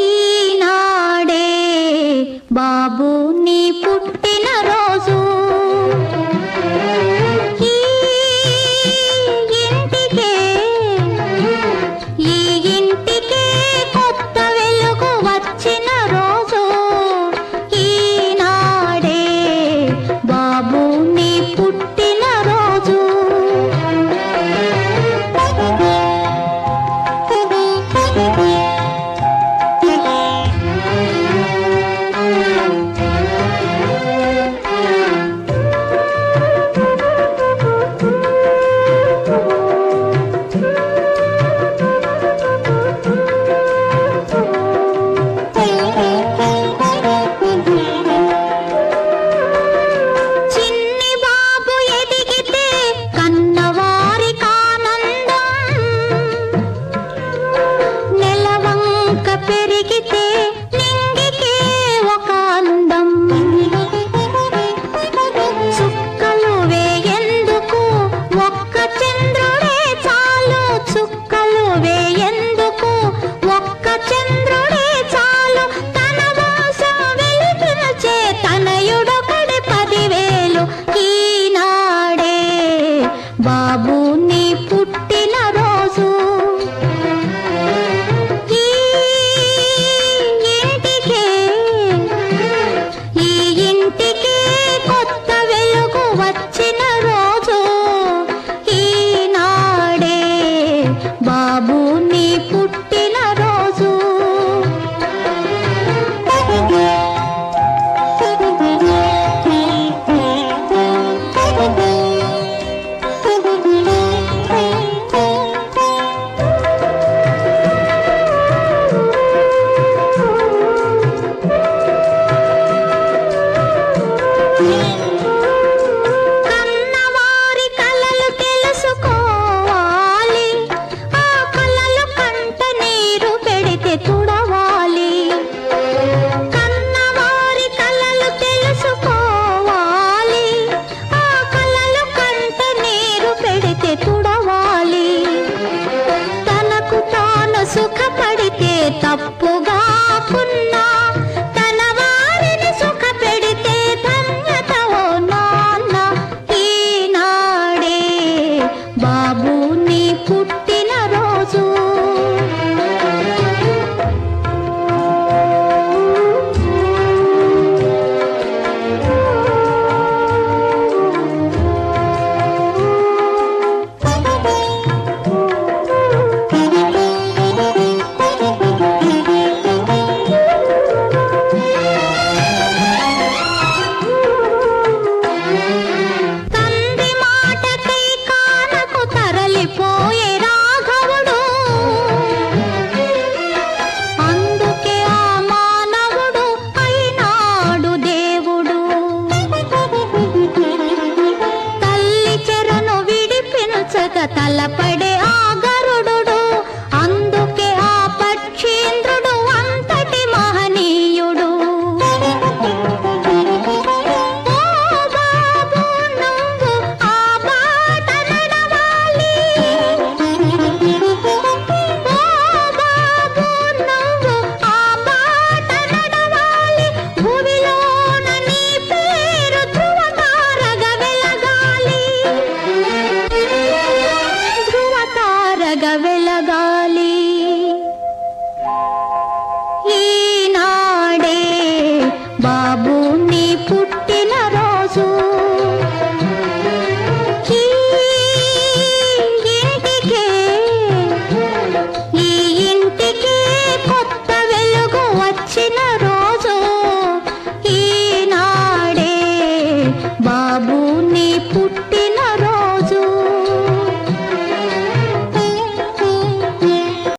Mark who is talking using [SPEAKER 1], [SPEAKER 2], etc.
[SPEAKER 1] ఈనాడే బాబు నీ పుట్టిన రోజు. ఈ ఇంటికే కొత్త వెలుగు వచ్చిన రోజు. ఈనాడే బాబు నీ పుట్టిన రోజు. బాబు నీ పుట్టిన రోజు. ఈ ఇంటికే కొత్త వెలుగు వచ్చిన రోజు. ఈనాడే బాబు నీ పుట్టిన రోజు. కన్నవారి కలలు తెలుసుకోవాలి, ఆ కలలు కంట నీరు పెడితే తుడవాలి. కన్నవారి కలలు తెలుసుకోవాలి, ఆ కలలు కంట నీరు పెడితే తుడవాలి. తనకు తాను సుఖపడితే తప్పు